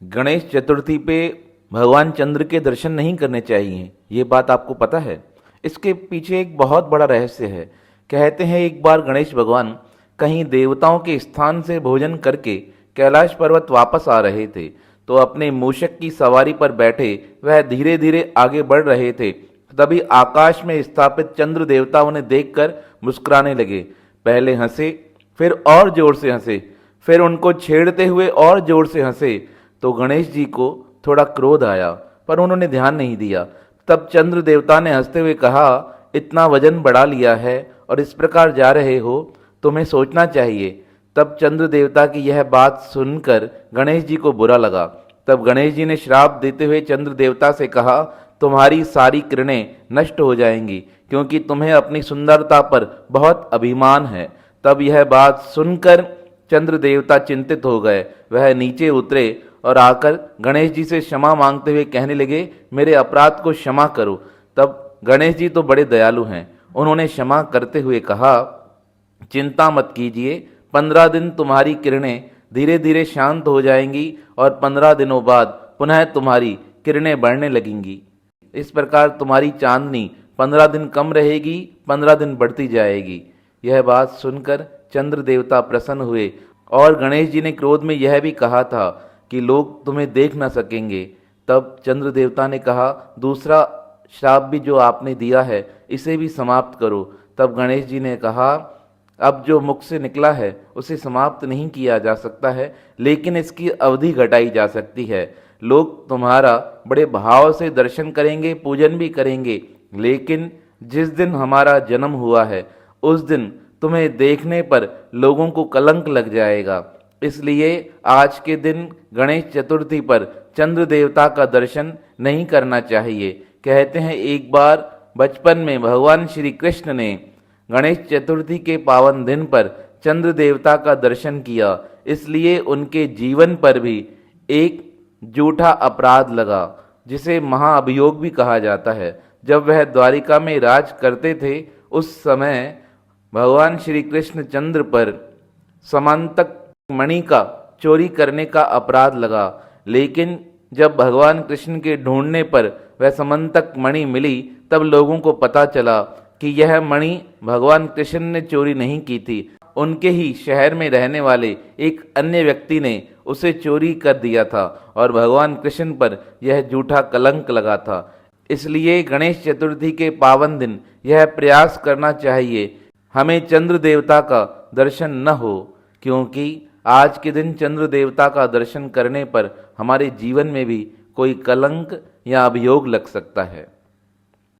गणेश चतुर्थी पे भगवान चंद्र के दर्शन नहीं करने चाहिए, ये बात आपको पता है? इसके पीछे एक बहुत बड़ा रहस्य है। कहते हैं एक बार गणेश भगवान कहीं देवताओं के स्थान से भोजन करके कैलाश पर्वत वापस आ रहे थे, तो अपने मूषक की सवारी पर बैठे वह धीरे धीरे आगे बढ़ रहे थे। तभी आकाश में स्थापित चंद्र देवता उन्हें देखकर मुस्कुराने लगे। पहले हंसे, फिर और जोर से हंसे, फिर उनको छेड़ते हुए और जोर से हंसे। तो गणेश जी को थोड़ा क्रोध आया, पर उन्होंने ध्यान नहीं दिया। तब चंद्र देवता ने हंसते हुए कहा, इतना वजन बढ़ा लिया है और इस प्रकार जा रहे हो, तुम्हें सोचना चाहिए। तब चंद्र देवता की यह बात सुनकर गणेश जी को बुरा लगा। तब गणेश जी ने श्राप देते हुए चंद्र देवता से कहा, तुम्हारी सारी किरणें नष्ट हो जाएंगी, क्योंकि तुम्हें अपनी सुंदरता पर बहुत अभिमान है। तब यह बात सुनकर चंद्र देवता चिंतित हो गए। वह नीचे उतरे और आकर गणेश जी से क्षमा मांगते हुए कहने लगे, मेरे अपराध को क्षमा करो। तब गणेश जी तो बड़े दयालु हैं, उन्होंने क्षमा करते हुए कहा, चिंता मत कीजिए, 15 दिन तुम्हारी किरणें धीरे धीरे शांत हो जाएंगी और 15 दिनों बाद पुनः तुम्हारी किरणें बढ़ने लगेंगी। इस प्रकार तुम्हारी चांदनी 15 दिन कम रहेगी, 15 दिन बढ़ती जाएगी। यह बात सुनकर चंद्र देवता प्रसन्न हुए और गणेश जी ने क्रोध में यह भी कहा था कि लोग तुम्हें देख न सकेंगे। तब चंद्र देवता ने कहा, दूसरा श्राप भी जो आपने दिया है इसे भी समाप्त करो। तब गणेश जी ने कहा, अब जो मुख से निकला है उसे समाप्त नहीं किया जा सकता है, लेकिन इसकी अवधि घटाई जा सकती है। लोग तुम्हारा बड़े भाव से दर्शन करेंगे, पूजन भी करेंगे, लेकिन जिस दिन हमारा जन्म हुआ है उस दिन तुम्हें देखने पर लोगों को कलंक लग जाएगा। इसलिए आज के दिन गणेश चतुर्थी पर चंद्र देवता का दर्शन नहीं करना चाहिए। कहते हैं एक बार बचपन में भगवान श्री कृष्ण ने गणेश चतुर्थी के पावन दिन पर चंद्र देवता का दर्शन किया, इसलिए उनके जीवन पर भी एक झूठा अपराध लगा, जिसे महाअभियोग भी कहा जाता है। जब वह द्वारिका में राज करते थे उस समय भगवान श्री कृष्ण चंद्र पर समंतक मणि का चोरी करने का अपराध लगा, लेकिन जब भगवान कृष्ण के ढूंढने पर वह समंतक मणि मिली, तब लोगों को पता चला कि यह मणि भगवान कृष्ण ने चोरी नहीं की थी, उनके ही शहर में रहने वाले एक अन्य व्यक्ति ने उसे चोरी कर दिया था और भगवान कृष्ण पर यह झूठा कलंक लगा था। इसलिए गणेश चतुर्थी के पावन दिन यह प्रयास करना चाहिए हमें चंद्र देवता का दर्शन न हो, क्योंकि आज के दिन चंद्र देवता का दर्शन करने पर हमारे जीवन में भी कोई कलंक या अभियोग लग सकता है।